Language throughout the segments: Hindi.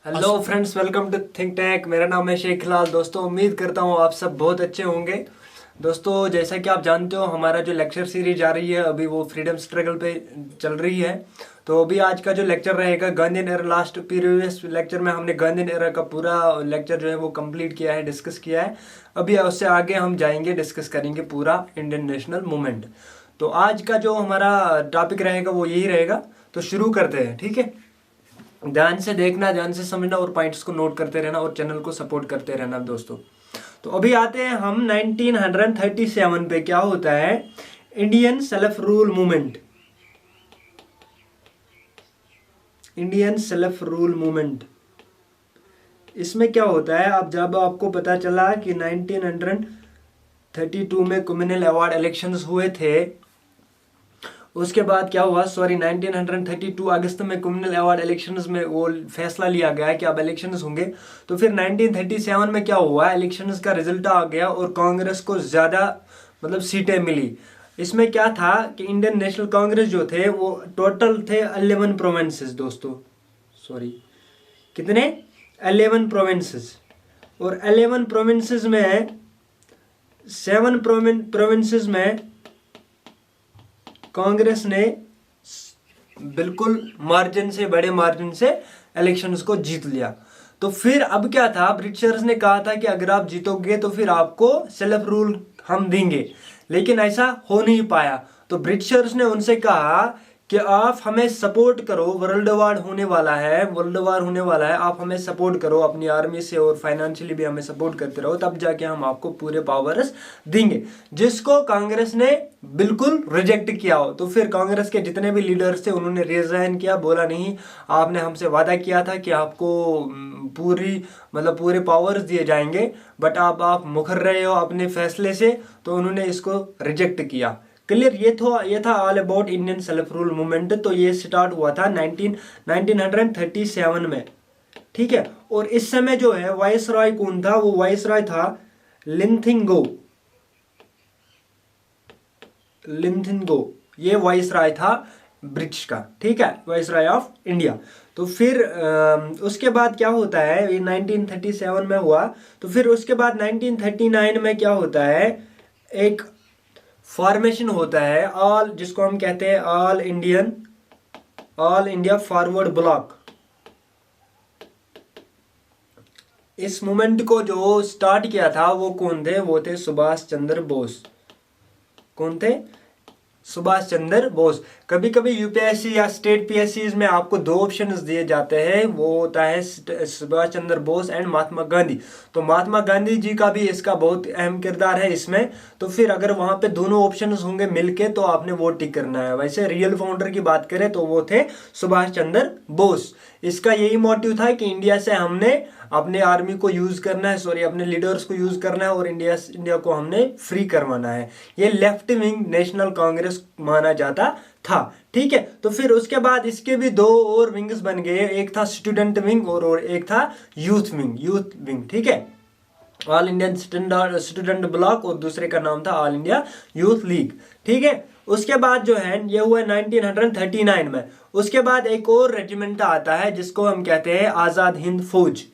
Hello friends, welcome to think tank. मेरा नाम है शेख लाल। दोस्तों, उम्मीद करता हूँ आप सब बहुत अच्छे होंगे। दोस्तों, जैसा कि आप जानते हो, हमारा जो लेक्चर सीरीज जा रही है अभी वो फ्रीडम स्ट्रगल पे चल रही है। तो अभी आज का जो लेक्चर रहेगा Gandhian era, last previous lecture में हमने गांधीयन एरा का पूरा लेक्चर जो है वो कंप्लीट किया है, डिस्कस किया है। अभी उससे आगे हम जाएंगे, डिस्कस करेंगे पूरा इंडियन नेशनल मूवमेंट। तो आज का जो हमारा टॉपिक रहेगा वो यही रहेगा। तो शुरू करते हैं, ठीक है। ध्यान से देखना, ध्यान से समझना और पॉइंट्स को नोट करते रहना और चैनल को सपोर्ट करते रहना दोस्तों। तो अभी आते हैं हम 1937 पे। क्या होता है? Indian self rule movement. Indian self rule movement, इसमें क्या होता है? अब जब आपको पता चला कि 1932 में कम्युनल अवार्ड इलेक्शंस हुए थे, उसके बाद क्या हुआ, 1932 अगस्त में कम्युनल अवार्ड इलेक्शंस में वो फैसला लिया गया कि अब इलेक्शंस होंगे। तो फिर 1937 में क्या हुआ, इलेक्शंस का रिजल्ट आ गया और कांग्रेस को ज़्यादा सीटें मिली। इसमें क्या था कि इंडियन नेशनल कांग्रेस जो थे वो टोटल थे 11 प्रोविंसेस दोस्तों। कितने? 11 प्रोविंसेस। और 11 प्रोविंसेस में 7 प्रोविंसेस में कांग्रेस ने बिल्कुल मार्जिन से, बड़े मार्जिन से इलेक्शंस को जीत लिया। तो फिर अब क्या था, ब्रिटिशर्स ने कहा था कि अगर आप जीतोगे तो फिर आपको सेल्फ रूल हम देंगे, लेकिन ऐसा हो नहीं पाया। तो ब्रिटिशर्स ने उनसे कहा कि आप हमें सपोर्ट करो, वर्ल्ड वार होने वाला है, वर्ल्ड वार होने वाला है, आप हमें सपोर्ट करो अपनी आर्मी से और फाइनेंशियली भी हमें सपोर्ट करते रहो, तब जाके हम आपको पूरे पावर्स देंगे। जिसको कांग्रेस ने बिल्कुल रिजेक्ट किया हो। तो फिर कांग्रेस के जितने भी लीडर्स थे उन्होंने रिजाइन किया, बोला नहीं, आपने हमसे वादा किया था कि आपको पूरी पूरे पावर्स दिए जाएंगे, बट आप मुकर रहे हो अपने फैसले से। तो उन्होंने इसको रिजेक्ट किया। क्लियर? ये था all about Indian self rule movement. तो ये स्टार्ट हुआ था 1937 में, ठीक है। और इस समय जो है वाइस रॉय कौन था? वो वाइस रॉय था लिंथिंगो। ये वाइस रॉय था ब्रिटिश का, ठीक है, वाइस रॉय ऑफ इंडिया। तो फिर उसके बाद क्या होता है, ये 1937 में हुआ। तो फिर उसके बाद 1939 में क्या होता है, एक फॉर्मेशन होता है, ऑल, जिसको हम कहते हैं ऑल इंडिया फॉरवर्ड ब्लॉक। इस मूवमेंट को जो स्टार्ट किया था वो कौन थे? वो थे सुभाष चंद्र बोस। कौन थे? सुभाष चंद्र बोस। कभी कभी यूपीएससी या स्टेट पीएससी में आपको दो ऑप्शंस दिए जाते हैं, वो होता है सुभाष चंद्र बोस एंड महात्मा गांधी। तो महात्मा गांधी जी का भी इसका बहुत अहम किरदार है इसमें। तो फिर अगर वहां पे दोनों ऑप्शंस होंगे मिलके तो आपने वोट टिक करना है। वैसे रियल फाउंडर की बात करें तो वो थे सुभाष चंद्र बोस। इसका यही मोटिव था कि इंडिया से हमने अपने आर्मी को यूज करना है, अपने लीडर्स को यूज करना है और इंडिया को हमने फ्री करवाना है। ये लेफ्ट विंग नेशनल कांग्रेस माना जाता था, ठीक है। तो फिर उसके बाद इसके भी दो और विंग्स बन गए, एक था स्टूडेंट विंग और एक था यूथ विंग, ठीक है। ऑल इंडियन स्टूडेंट ब्लॉक और दूसरे का नाम था ऑल इंडिया यूथ लीग, ठीक है। उसके बाद जो है ये हुआ 1939 में। उसके बाद एक और रेजिमेंट आता है जिसको हम कहते हैं आजाद हिंद फौज।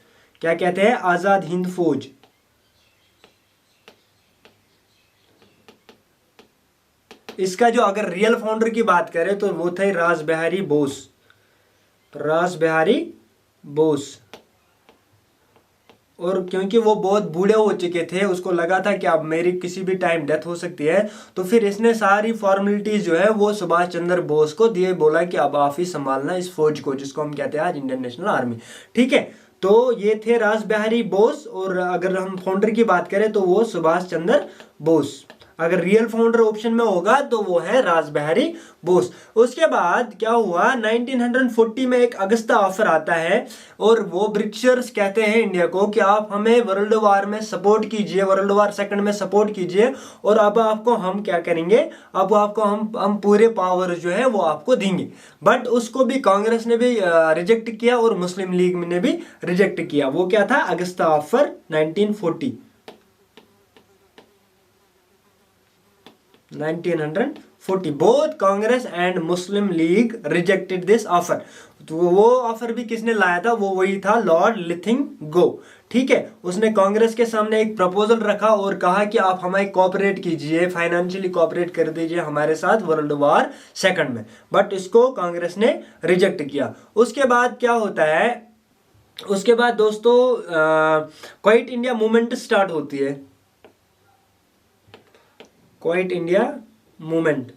क्या कहते हैं? आजाद हिंद फौज। इसका जो अगर रियल फाउंडर की बात करें तो वो थे रासबिहारी बोस। और क्योंकि वो बहुत बूढ़े हो चुके थे, उसको लगा था कि अब मेरी किसी भी टाइम डेथ हो सकती है, तो फिर इसने सारी फॉर्मेलिटीज जो है वो सुभाष चंद्र बोस को दिए, बोला कि अब आप ही संभालना इस फौज को, जिसको हम कहते हैं आज इंडियन नेशनल आर्मी, ठीक है। तो ये थे रासबिहारी बोस। और अगर हम फाउंडर की बात करें तो वो सुभाष चंद्र बोस। अगर रियल फाउंडर ऑप्शन में होगा तो वो है रासबिहारी बोस। उसके बाद क्या हुआ, 1940 में एक अगस्ता ऑफर आता है और वो ब्रिटिशर्स कहते हैं इंडिया को कि आप हमें वर्ल्ड वार में सपोर्ट कीजिए, वर्ल्ड वार सेकंड में सपोर्ट कीजिए, और अब आपको हम क्या करेंगे, अब आपको हम पूरे पावर जो है वो आपको देंगे। बट उसको भी कांग्रेस ने भी रिजेक्ट किया और मुस्लिम लीग ने भी रिजेक्ट किया। वो क्या था? August offer 1940। 1940 both Congress and Muslim League rejected this offer. तो वो ऑफर भी किसने लाया था, वो वही था लॉर्ड लिथिंगो। ठीक है, उसने कांग्रेस के सामने एक प्रपोजल रखा और कहा कि आप हमें कोऑपरेट कीजिए, फाइनेंशियली कोऑपरेट कर दीजिए हमारे साथ वर्ल्ड वॉर सेकंड में, बट इसको कांग्रेस ने रिजेक्ट किया। उसके बाद क्या होता है, उसके बाद दोस्तों क्वाइट इंडिया मूवमेंट स्टार्ट होती है। क्वाइट इंडिया मूवमेंट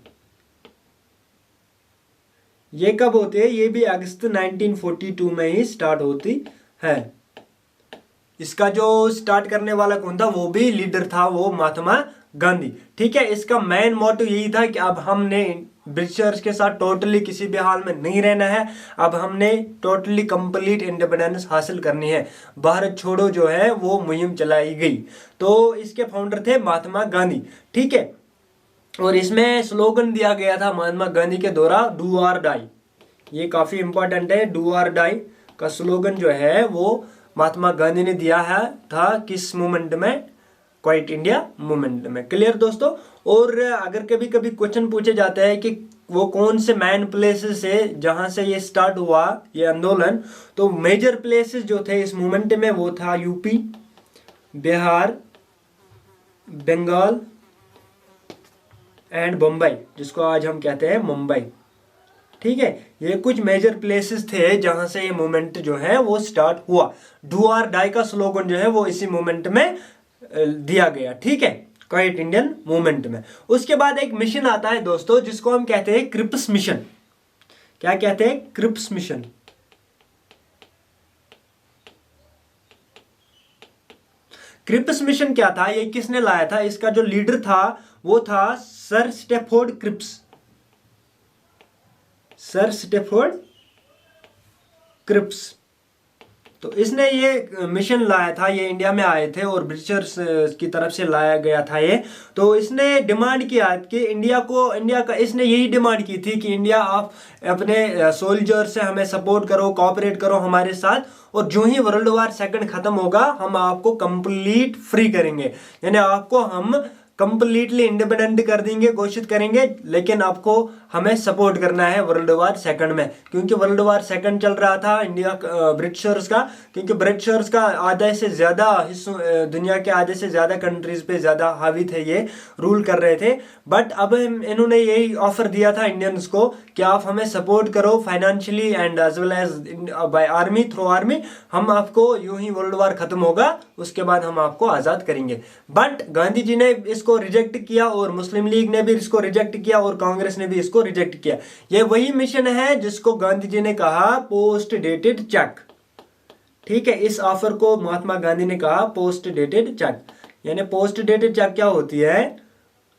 ये कब होती है, ये भी अगस्त 1942 में ही स्टार्ट होती है। इसका जो स्टार्ट करने वाला कौन था, वो भी लीडर था, वो महात्मा गांधी। ठीक है, इसका मेन मोटिव यही था कि अब हमने ब्रिटिशर्स के साथ टोटली किसी भी हाल में नहीं रहना है, अब हमने टोटली कंप्लीट इंडिपेंडेंस हासिल करनी है। भारत छोड़ो जो है वो मुहिम चलाई गई। तो इसके फाउंडर थे महात्मा गांधी। ठीक है, और इसमें स्लोगन दिया गया था महात्मा गांधी के द्वारा, डू और डाई। ये काफी इंपॉर्टेंट है, डू और डाई का स्लोगन जो है वो महात्मा गांधी ने दिया है था किस मूवमेंट में, क्वाइट इंडिया मूवमेंट में। क्लियर दोस्तों। और अगर कभी कभी क्वेश्चन पूछे जाते हैं कि वो कौन से मेन प्लेसेस है जहां से ये स्टार्ट हुआ ये आंदोलन, तो मेजर प्लेसेस जो थे इस मूवमेंट में वो था यूपी, बिहार, बंगाल एंड बम्बई, जिसको आज हम कहते हैं मुंबई। ठीक है, ये कुछ मेजर प्लेसेस थे जहां से ये मूवमेंट जो है वो स्टार्ट हुआ। डू और डाई का स्लोगन जो है वो इसी मूवमेंट में दिया गया। ठीक है, क्वाइट इंडियन मूवमेंट में। उसके बाद एक मिशन आता है दोस्तों जिसको हम कहते हैं क्रिप्स मिशन। क्या कहते हैं, क्रिप्स मिशन। क्रिप्स मिशन क्या था, ये किसने लाया था, इसका जो लीडर था वो था sir Stafford Cripps. Sir Stafford Cripps. तो इसने ये मिशन लाया था, ये इंडिया में आए थे और ब्रिटिशर्स की तरफ से लाया गया था ये। तो इसने डिमांड किया कि इंडिया का इसने यही डिमांड की थी कि इंडिया आप अपने सोल्जर से हमें सपोर्ट करो, कोऑपरेट करो हमारे साथ, और जो ही वर्ल्ड वॉर सेकंड खत्म होगा हम आपको कंप्लीट फ्री करेंगे, यानी आपको हम कंप्लीटली इंडिपेंडेंट कर देंगे, घोषित करेंगे, लेकिन आपको हमें सपोर्ट करना है वर्ल्ड वॉर सेकंड में। क्योंकि वर्ल्ड वॉर सेकंड चल रहा था इंडिया ब्रिटिशर्स का, क्योंकि ब्रिटिशर्स का आधे से ज्यादा हिस्सों दुनिया के आधे से ज्यादा कंट्रीज पे ज्यादा हावी थे, ये रूल कर रहे थे। बट अब इन्होंने यही ऑफर दिया था इंडियंस को कि आप हमें सपोर्ट करो financially and as well as by army, through army, हम आपको यूं ही वर्ल्ड वॉर खत्म होगा उसके बाद हम आपको आजाद करेंगे। बट गांधी जी ने इसको रिजेक्ट किया और मुस्लिम लीग ने भी इसको रिजेक्ट किया और कांग्रेस ने भी इसको रिजेक्ट किया। ये वही मिशन है जिसको गांधी जी ने कहा पोस्ट डेटेड चेक। ठीक है, इस ऑफर को महात्मा गांधी ने कहा पोस्ट डेटेड चेक। यानी पोस्ट डेटेड चेक क्या होती है,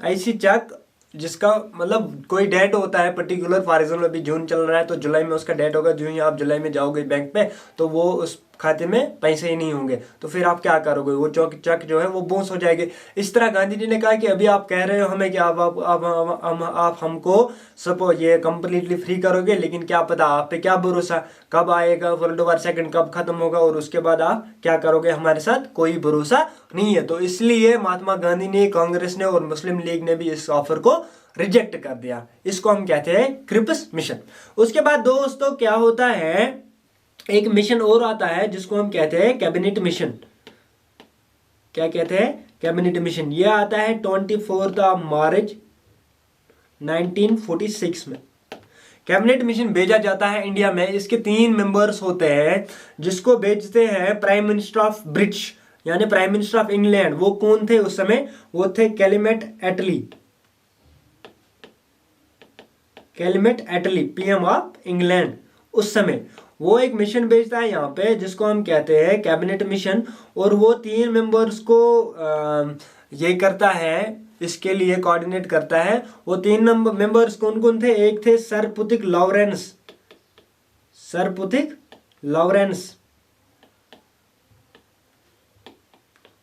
ऐसी चेक जिसका मतलब कोई डेट होता है पर्टिकुलर, फॉर एग्जाम्पल अभी जून चल रहा है तो जुलाई में उसका डेट होगा, जो ही आप जुलाई में जाओगे बैंक पे तो वो उस खाते में पैसे ही नहीं होंगे, तो फिर आप क्या करोगे, वो चेक जो है वो बाउंस हो जाएगी। इस तरह गांधी जी ने कहा कि अभी आप कह रहे हो हमें कि आप हमको सपोज ये कंप्लीटली फ्री करोगे, लेकिन क्या पता आप पे क्या भरोसा, कब आएगा वर्ल्ड वॉर सेकंड, कब खत्म होगा और उसके बाद आप क्या करोगे हमारे साथ, कोई भरोसा नहीं है। तो इसलिए महात्मा गांधी ने, कांग्रेस ने और मुस्लिम लीग ने भी इस ऑफर को रिजेक्ट कर दिया। इसको हम कहते हैं क्रिप्स मिशन। उसके बाद दोस्तों क्या होता है, एक मिशन और आता है जिसको हम कहते हैं कैबिनेट मिशन। क्या कहते हैं, कैबिनेट मिशन। ये आता है 24 मार्च 1946 में। कैबिनेट मिशन भेजा जाता है इंडिया में। इसके 3 मेंबर्स होते हैं जिसको भेजते हैं प्राइम मिनिस्टर ऑफ ब्रिटिश, यानी प्राइम मिनिस्टर ऑफ इंग्लैंड। वो कौन थे उस समय, वो थे Clement Attlee. Clement Attlee PM of England उस समय। वो एक मिशन भेजता है यहाँ पे जिसको हम कहते हैं कैबिनेट मिशन, और वो 3 मेंबर्स को ये करता है, इसके लिए कोऑर्डिनेट करता है। वो 3 मेंबर्स कौन कौन थे, एक थे sir Pethick Lawrence, sir Pethick Lawrence,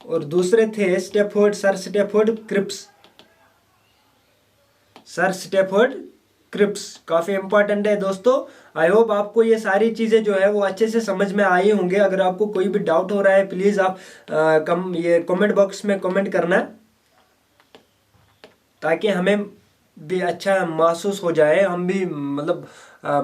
और दूसरे थे Stafford, sir Stafford Cripps, sir Stafford Cripps. काफी इंपॉर्टेंट है दोस्तों। आई होप आपको ये सारी चीजें जो है वो अच्छे से समझ में आई होंगे। अगर आपको कोई भी डाउट हो रहा है प्लीज आप ये कमेंट बॉक्स में कमेंट करना, ताकि हमें भी अच्छा महसूस हो जाए, हम भी मतलब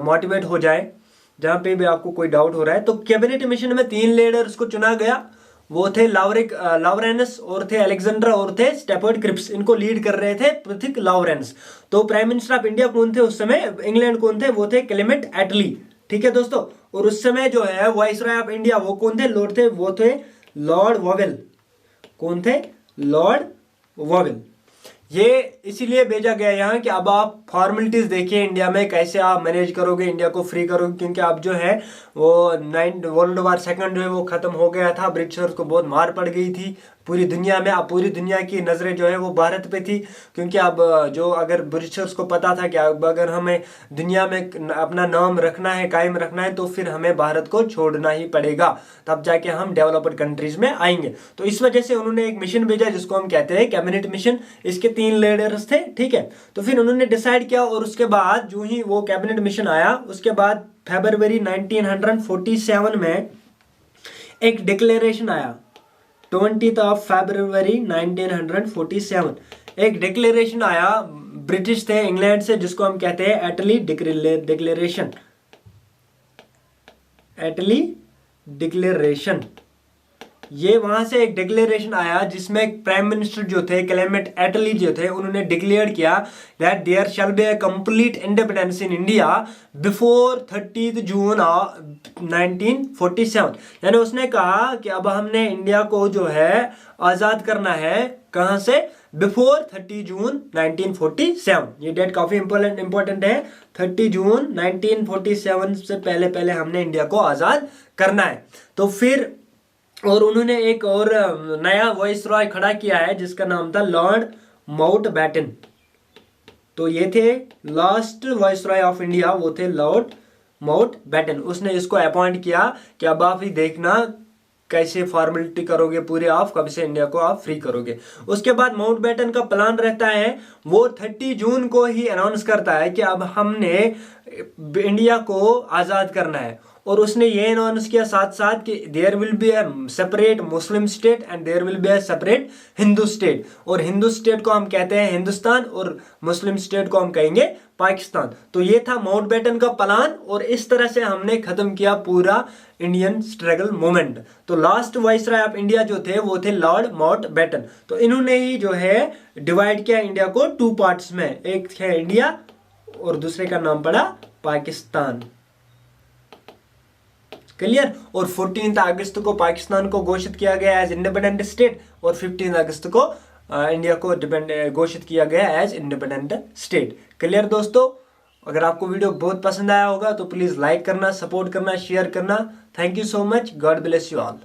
मोटिवेट हो जाए, जहाँ पे भी आपको कोई डाउट हो रहा है। तो कैबिनेट मिशन में 3 लीडर्स को चुना गया, वो थे लावरेनस और थे अलेक्जेंडर और थे स्टेफर्ड क्रिप्स। इनको लीड कर रहे थे पृथ्वी लावरेनस। तो प्राइम मिनिस्टर ऑफ इंडिया कौन थे उस समय, इंग्लैंड कौन थे, वो थे क्लेमेंट एटली। ठीक है दोस्तों। और उस समय जो है वाइसरॉय ऑफ इंडिया वो कौन थे, वो थे लॉर्ड वोवेल। कौन थे, लॉर्ड वोवेल। ये इसीलिए भेजा गया यहाँ कि अब आप फॉर्मेलिटीज देखिए इंडिया में कैसे आप मैनेज करोगे, इंडिया को फ्री करोगे, क्योंकि अब जो है वो वर्ल्ड वार सेकंड जो है वो खत्म हो गया था, ब्रिटिशर्स को बहुत मार पड़ गई थी पूरी दुनिया में। अब पूरी दुनिया की नजरें जो है वो भारत पे थी, क्योंकि अब जो अगर ब्रिटिशर्स को पता था कि अब अगर हमें दुनिया में अपना नाम रखना है, कायम रखना है, तो फिर हमें भारत को छोड़ना ही पड़ेगा, तब जाके हम डेवलप्ड कंट्रीज में आएंगे। तो इस वजह से उन्होंने एक मिशन भेजा जिसको हम कहते हैं कैबिनेट मिशन। इसके 3 लीडर्स थे, ठीक है। तो फिर उन्होंने डिसाइड किया, और उसके बाद जो ही वो कैबिनेट मिशन आया, उसके बाद फरवरी 1947 में एक डिक्लेरेशन आया। 20th of February 1947 एक डिक्लेरेशन आया, ब्रिटिश थे इंग्लैंड से, जिसको हम कहते हैं एटली डिक्लेरेशन। एटली डिक्लेरेशन, ये वहां से एक डिक्लेरेशन आया जिसमें प्राइम मिनिस्टर जो थे क्लेमेंट एटली जो थे, उन्होंने डिक्लेयर किया that there shall be a complete independence in India before 30 June 1947। यानी उसने कहा कि अब हमने इंडिया को जो है आजाद करना है, कहां से, बिफोर 30 जून 1947। ये डेट काफी इंपॉर्टेंट है। 30 जून 1947 से पहले पहले हमने इंडिया को आजाद करना है। तो फिर और उन्होंने एक और नया वॉइस रॉय खड़ा किया है जिसका नाम था लॉर्ड माउंटबेटन। तो ये थे last voice Roy of India, वो थे लॉर्ड माउंटबेटन। उसने इसको अपॉइंट किया कि अब आप ही देखना कैसे फॉर्मेलिटी करोगे पूरे, आप कब से इंडिया को आप फ्री करोगे। उसके बाद माउंटबेटन का प्लान रहता है, वो 30 जून को ही अनाउंस करता है कि अब हमने इंडिया को आजाद करना है। और उसने ये अनाउंस किया साथ साथ कि there will be a separate Muslim state and there will be a separate Hindu state. और हिंदू स्टेट को हम कहते हैं हिंदुस्तान, और मुस्लिम स्टेट को हम कहेंगे पाकिस्तान। तो ये था माउंटबेटन का प्लान, और इस तरह से हमने खत्म किया पूरा इंडियन स्ट्रगल मूवमेंट। तो लास्ट वाइसरॉय ऑफ इंडिया जो थे वो थे लॉर्ड माउंटबेटन। तो इन्होंने ही जो है डिवाइड किया इंडिया को 2 पार्ट्स में, एक है इंडिया और दूसरे का नाम पड़ा पाकिस्तान। क्लियर। और 14 अगस्त को पाकिस्तान को घोषित किया गया एज इंडिपेंडेंट स्टेट, और 15 अगस्त को इंडिया को घोषित किया गया एज इंडिपेंडेंट स्टेट। क्लियर दोस्तों। अगर आपको वीडियो बहुत पसंद आया होगा तो प्लीज लाइक करना, सपोर्ट करना, शेयर करना। Thank you so much. God bless you all.